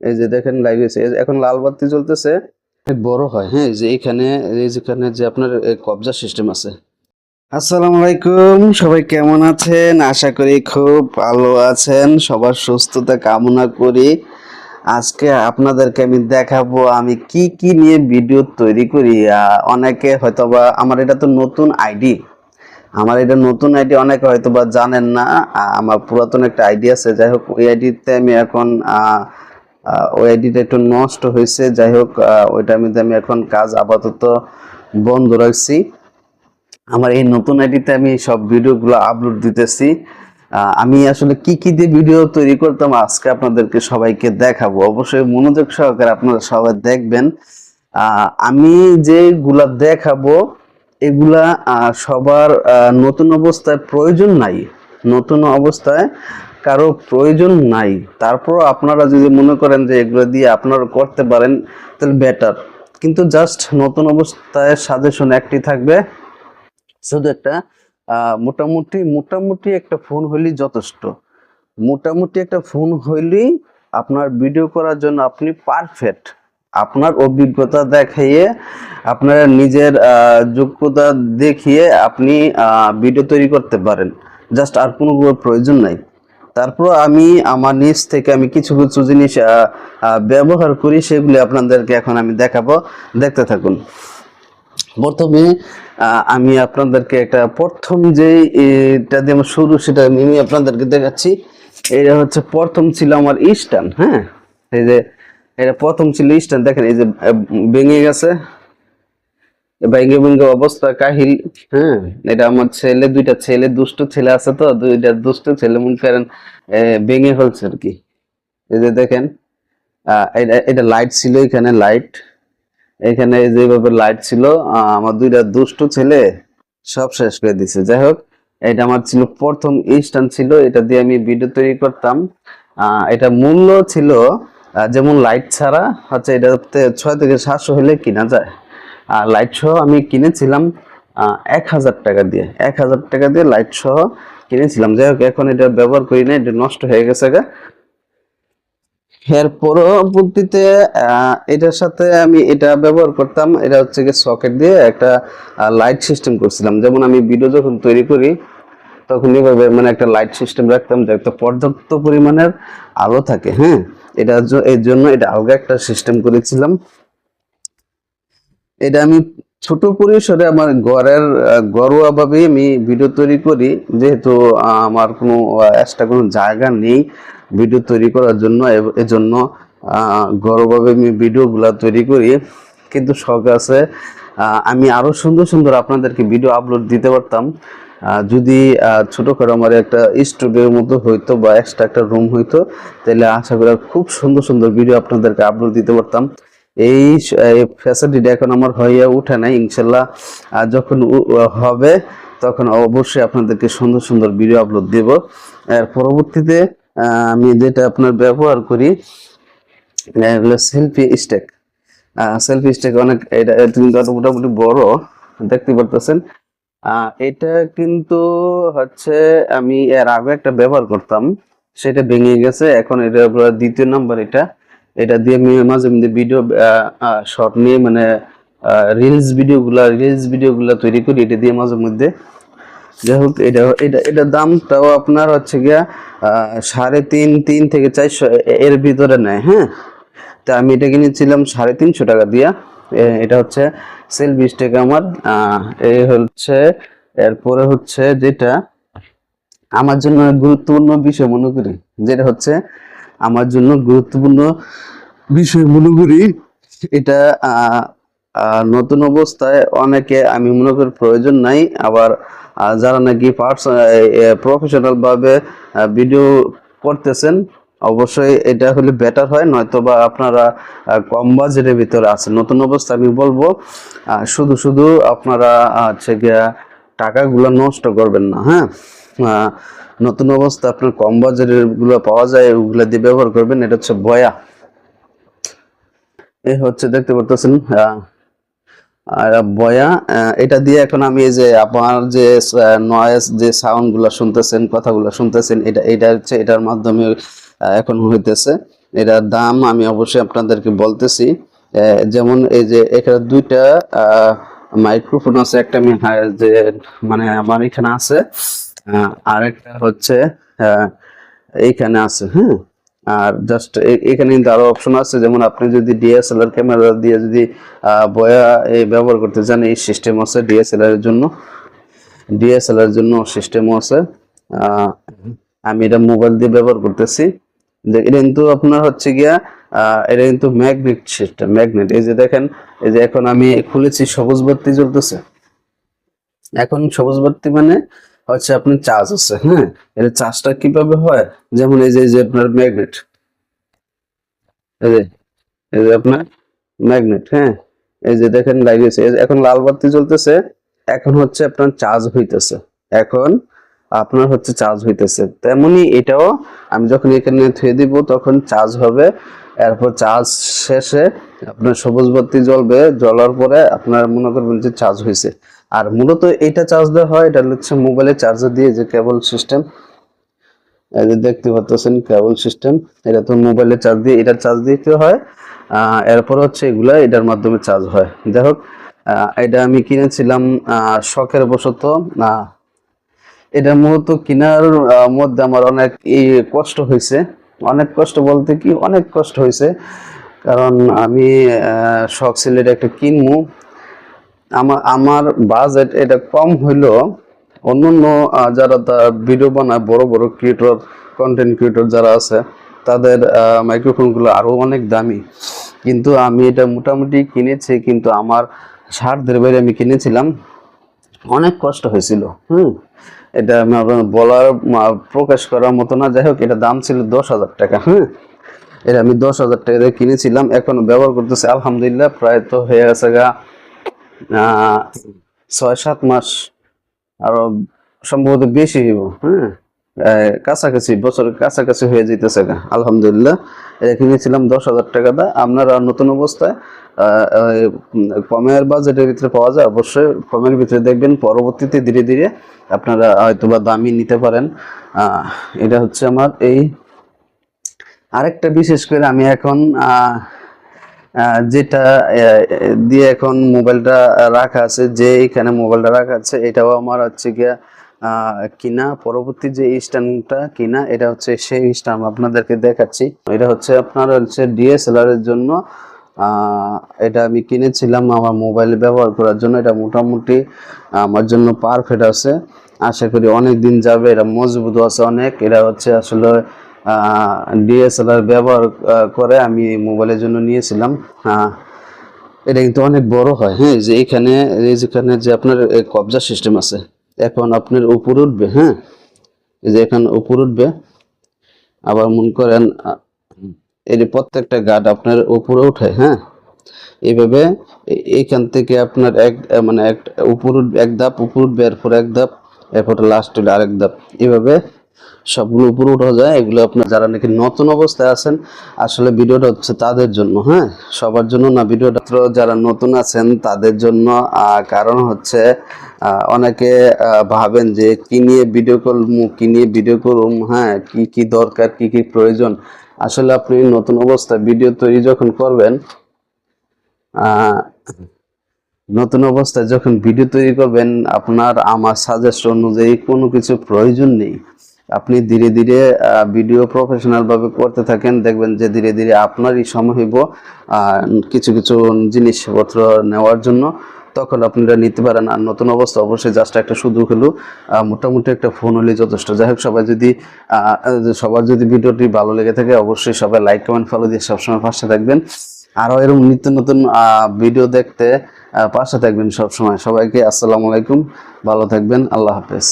এই যে দেখেন লাইভ এসে এখন লাল বাতি জ্বলতেছে, বড় হয়। হ্যাঁ, যে এখানে যেখানে যে আপনার কবজা সিস্টেম আছে। আসসালামু আলাইকুম, সবাই কেমন আছেন? আশা করি খুব ভালো আছেন। সবার সুস্থতা কামনা করি। আজকে আপনাদেরকে আমি দেখাবো আমি কি কি নিয়ে ভিডিও তৈরি করি। অনেকে হয়তোবা আমার এটা নতুন আইডি অনেকে হয়তোবা জানেন না। আমার পুরাতন একটা আইডি আছে, যাই হোক ওই আইডিতে আমি এখন ওই আইডিটা একটু নষ্ট হয়েছে। যাই হোক ওইটার মধ্যে আমি এখন কাজ আপাতত বন্ধ রাখছি। আমার এই নতুন আইডিতে আমি সব ভিডিওগুলো আপলোড দিতেছি। আমি আসলে কি কি দিয়ে ভিডিও তৈরি করতাম আজকে আপনাদেরকে সবাইকে দেখাবো। অবশ্যই মনোযোগ সহকারে আপনারা সবাই দেখবেন। আমি যেগুলা দেখাবো এগুলা সবার নতুন অবস্থায় প্রয়োজন নাই, নতুন অবস্থায় কারো প্রয়োজন নাই। তারপর আপনারা যদি মনে করেন যে এগুলো দিয়ে আপনারা করতে পারেন তাহলে বেটার। কিন্তু জাস্ট নতুন অবস্থায় সাজেশন একটি থাকবে, শুধু একটা মোটামুটি মোটামুটি একটা ফোন হইলেই যথেষ্ট। মোটামুটি একটা ফোন হইলেই আপনার ভিডিও করার জন্য আপনি পারফেক্ট। আপনার অভিজ্ঞতা দেখিয়ে, আপনার নিজের যোগ্যতা দেখিয়ে আপনি ভিডিও তৈরি করতে পারেন। জাস্ট আর কোনো প্রয়োজন নাই। তারপর আমি আমার নিজ থেকে আমি কিছু কিছু জিনিস ব্যবহার করি, সেগুলি আপনাদেরকে এখন আমি দেখাবো। দেখতে থাকুন। প্রথমে আমি আপনাদেরকে একটা প্রথম যে এটা দিয়ে আমার শুরু সেটা আমি আপনাদেরকে দেখাচ্ছি। এটা হচ্ছে প্রথম ছিল আমার স্ট্যান্ড। হ্যাঁ, এই যে এটা প্রথম ছিল স্ট্যান্ড। দেখেন এই যে ভেঙে গেছে, ভেঙে ভেঙে অবস্থা কাহিল। হ্যাঁ, এটা আমার ছেলে, দুইটা ছেলে, দুষ্ট ছেলে আছে, তো দুইটা দুষ্ট ছেলে মনে করেন ভেঙে ফেলছে আর কি। এই যে দেখেন এটা এটা লাইট ছিল, এখানে লাইট, এখানে যেভাবে লাইট ছিল, আমার দুইটা দুষ্ট ছেলে সব শেষ করে দিছে। যাই হোক, এটা আমার ছিল প্রথম স্ট্যান্ড ছিল, এটা দিয়ে আমি ভিডিও তৈরি করতাম। এটা মূল্য ছিল যেমন লাইট ছাড়া হচ্ছে এটাতে 600 থেকে 700 হলে কিনা যায়। আর লাইট সহ আমি কিনেছিলাম 1000 টাকা দিয়ে, 1000 টাকা দিয়ে লাইট সহ কিনেছিলাম। যাই হোক, এখন এটা ব্যবহার করি না, এটা নষ্ট হয়ে গেছে গা। এর পরবর্তীতে এটার সাথে আমি এটা ব্যবহার করতাম, এটা হচ্ছে কি সকেট দিয়ে একটা লাইট সিস্টেম করছিলাম। যেমন আমি ভিডিও যখন তৈরি করি তখন এইভাবে মানে একটা লাইট সিস্টেম রাখতাম, যে একটা পর্যাপ্ত পরিমাণের আলো থাকে। হ্যাঁ, এর জন্য এটা আলাদা একটা সিস্টেম করেছিলাম। এটা আমি ছোট পরিসরে আমার ঘরের ঘরোয়া ভাবে আমি ভিডিও তৈরি করি, যেহেতু আমার কোনো এক্সট্রা কোনো জায়গা নেই ভিডিও তৈরি করার জন্য। এজন্য ঘরোয়াভাবে আমি ভিডিওগুলো তৈরি করি। কিন্তু শখ আছে আমি আরো সুন্দর সুন্দর আপনাদেরকে ভিডিও আপলোড দিতে পারতাম। যদি ছোটখাটো আমার একটা স্টুডিওর মতো হইতো বা এক্সট্রা একটা রুম হইতো, তাহলে আশা করি খুব সুন্দর সুন্দর ভিডিও আপনাদেরকে আপলোড দিতে পারতাম। এই ফ্যাসিলিটি এখন আমার হয়ে উঠে নাই। ইনশাল্লাহ যখন হবে তখন অবশ্যই আপনাদেরকে সুন্দর সুন্দর ভিডিও আপলোড দেব। এর পরবর্তীতে আমি যেটা আপনার ব্যবহার করি হলো সেলফি স্টেক। সেলফি স্টেক অনেক, এটা কিন্তু মোটামুটি বড়, দেখতে পারতেছেন। এটা কিন্তু হচ্ছে আমি এর আগে একটা ব্যবহার করতাম, সেটা ভেঙে গেছে। এখন এটা দ্বিতীয় নাম্বার। এটা দিয়ে আমি মাঝে মধ্যে ভিডিও শর্ট নিয়ে মানে রিলস ভিডিওগুলা তৈরি করি এটা দিয়ে মাঝে মধ্যে। যাই হোক, এটা দামটাও আপনার হচ্ছে গিয়া 3.5 থেকে 400 এর ভিতরে নেয়। হ্যাঁ, তা আমি এটা কিনেছিলাম 350 টাকা দিয়া। এটা হচ্ছে সেলফি স্টেক আমার। এই হচ্ছে, এরপরে হচ্ছে যেটা আমার জন্য গুরুত্বপূর্ণ বিষয় মনে করি, যেটা হচ্ছে আমার জন্য গুরুত্বপূর্ণ বিষয় মনে করি, এটা নতুন অবস্থায় অনেকে আমি মনে করি প্রয়োজন নাই। আবার যারা নাকি প্রফেশনাল ভাবে ভিডিও করতেছেন, অবশ্যই এটা হলে বেটার হয়। নয়তো বা আপনারা কম বাজেটের ভিতরে আছেন, নতুন অবস্থা আমি বলবো শুধু শুধু আপনারা হচ্ছে গিয়া টাকাগুলো নষ্ট করবেন না। হ্যাঁ, নতুন অবস্থা আপনার কম বাজেটের গুলো পাওয়া যায়, ওগুলো দিয়ে ব্যবহার করবেন। এটা হচ্ছে বয়া, এই হচ্ছে দেখতে পারতেছেন আর বয়া। এটা দিয়ে এখন আমি এই যে আপনার যে নয়েজ যে সাউন্ড গুলা শুনতেছেন, কথাগুলো শুনতেছেন, এটা হচ্ছে এটার মাধ্যমে এখন হইতেছে। এটার দাম আমি অবশ্যই আপনাদেরকে বলতেছি। যেমন এই যে এখানে দুইটা মাইক্রোফোন আছে, একটা আমি যে মানে আমার এখানে আছে, আরেকটা হচ্ছে এইখানে আছে, হ্যাঁ। আর জাস্ট এখানে কিন্তু আরো অপশন আছে, যেমন আপনি যদি ডিএসএলআর ক্যামেরা দিয়ে যদি বয়া ব্যবহার করতে চান, এই সিস্টেম আছে ডিএসএলআর জন্য সিস্টেমও আছে। আমি এটা মোবাইল দিয়ে ব্যবহার করতেছি। এটা কিন্তু আপনার হচ্ছে গিয়া এটা কিন্তু ম্যাগনেট সিস্টেম, ম্যাগনেট। এই যে দেখেন, এই যে এখন আমি খুলেছি, সবুজ বাতি জ্বলতেছে। এখন সবুজ বাতি মানে হচ্ছে আপনার চার্জ আছে, হ্যাঁ। এর চার্জটা কিভাবে হয়, যেমন এই যে আপনার ম্যাগনেট, এই যে আপনার ম্যাগনেট, হ্যাঁ। এই যে দেখেন লাগিয়েছে, এখন লাল বাতি জ্বলতেছে, এখন হচ্ছে আপনার চার্জ হইতেছে, এখন আপনার হচ্ছে চার্জ হইতেছে। তেমনি এটাও আমি যখন এখানে থুয়ে দিব তখন চার্জ হবে, এরপর চার্জ শেষে আপনার সবুজ বাতি জ্বলবে, জ্বলার পরে আপনার মনে করবেন যে চার্জ হয়েছে। আর মূলত এটা চার্জ দেওয়া হয়, এটা হচ্ছে মোবাইলের চার্জার দিয়ে, যে কেবল সিস্টেম, এই যে দেখতে পাচ্ছেন কেবল সিস্টেম, এটা তো মোবাইলে চার্জ দিয়ে, এটা চার্জ দিতে হয়। এরপর হচ্ছে এগুলা এটার মাধ্যমে চার্জ হয়। যাই হোক, এটা আমি কিনেছিলাম শখের বশত। এটা মূলত কেনার মধ্যে আমার অনেক কষ্ট হয়েছে, অনেক কষ্ট বলতে কি অনেক কষ্ট হয়েছে, কারণ আমি শখ ছিল এটা একটা কিনবো। আমার বাজেট এটা কম হইলো, অন্যান্য যারা ভিডিও বানায়, বড় বড় ক্রিয়েটর, কন্টেন্ট ক্রিয়েটর যারা আছে, তাদের মাইক্রোফোনগুলো আরো অনেক দামি। কিন্তু আমি এটা মোটামুটি কিনেছি, কিন্তু আমার সাধ্যের বাইরে আমি কিনেছিলাম, অনেক কষ্ট হয়েছিল। এটা আমি বলার প্রকাশ করার মতো না। যাই হোক, এটা দাম ছিল 10,000 টাকা। এটা আমি 10,000 টাকা দিয়ে কিনেছিলাম, এখন ব্যবহার করতেছি আলহামদুলিল্লাহ। প্রায় তো হয়ে গেছে গা 6-7 মাস, আরো সম্ভবত বেশি হইব, কাছাকাছি, বছরের কাছাকাছি হয়ে যেতেছে গা আলহামদুলিল্লাহ। এটা কিনেছিলাম 10,000 টাকা দা। আপনারা নতুন অবস্থায় কমের বাজেটের ভিতরে পাওয়া যায়, অবশ্যই কমের ভিতরে দেখবেন, পরবর্তীতে ধীরে ধীরে আপনারা হয়তো বা দামি নিতে পারেন। এটা হচ্ছে আমার এই আরেকটা, বিশেষ করে আমি এখন যেটা দিয়ে এখন মোবাইলটা রাখা আছে, যে এখানে মোবাইলটা রাখা আছে, এটাও আমার হচ্ছে গিয়া কিনা, পরবর্তী যে স্ট্যান্ডটা কিনা, এটা হচ্ছে সেই স্ট্যান্ড আপনাদেরকে দেখাচ্ছি। এটা হচ্ছে আপনার হচ্ছে ডিএসএলআর এর জন্য। এটা আমি কিনেছিলাম আমার মোবাইলে ব্যবহার করার জন্য। এটা মোটামুটি আমার জন্য পারফেক্ট আছে, আশা করি অনেক দিন যাবে। এটা মজবুত আছে অনেক। এটা হচ্ছে আসলে ডিএসএলআর ব্যবহার করে আমি মোবাইলের জন্য নিয়েছিলাম। এটা কিন্তু অনেক বড় হয়, হ্যাঁ। যে এখানে যেখানে যে আপনার কবজা সিস্টেম আছে, এখন আপনার উপরে উঠবে, হ্যাঁ। এই যে এখানে উপরে উঠবে, আবার মনে করেন এই যে প্রত্যেকটা গার্ড আপনার উপরে উঠে, হ্যাঁ। এইভাবে এইখান থেকে আপনার মানে উপর এক ধাপ উপর উঠবে, এরপর এক ধাপ, এরপর লাস্ট হলে আরেক ধাপ, এইভাবে সবগুলো উপরে উঠা যায়। এগুলো আপনার যারা নাকি নতুন অবস্থায় আছেন, আসলে ভিডিওটা হচ্ছে তাদের জন্য, হ্যাঁ, সবার জন্য না ভিডিওটা। যারা নতুন আছেন তাদের জন্য, কারণ হচ্ছে অনেকে ভাবেন যে কি নিয়ে ভিডিও করবো, কি নিয়ে ভিডিও করুম, হ্যাঁ, কি কি দরকার, কি কি প্রয়োজন। আসলে আপনি নতুন অবস্থায় ভিডিও তৈরি যখন করবেন, নতুন অবস্থায় যখন ভিডিও তৈরি করবেন, আপনার আমার সাজেশন অনুযায়ী কোনো কিছু প্রয়োজন নেই। আপনি ধীরে ধীরে ভিডিও প্রফেশনাল ভাবে করতে থাকেন, দেখবেন যে ধীরে ধীরে আপনারই সময় হইব কিছু কিছু জিনিসপত্র নেওয়ার জন্য, তখন আপনারা নিতে পারেন। আর নতুন অবস্থা অবশ্যই জাস্ট একটা শুধু হলো মোটামুটি একটা ফোন হলে যথেষ্ট। যাই হোক, সবার যদি ভিডিওটি ভালো লেগে থাকে, অবশ্যই সবাই লাইক, কমেন্ট, ফলো দিয়ে সবসময় পাশে থাকবেন। আরো এরকম নিত্য নতুন ভিডিও দেখতে পাশে থাকবেন সবসময়। সবাইকে আসসালামু আলাইকুম, ভালো থাকবেন, আল্লাহ হাফেজ।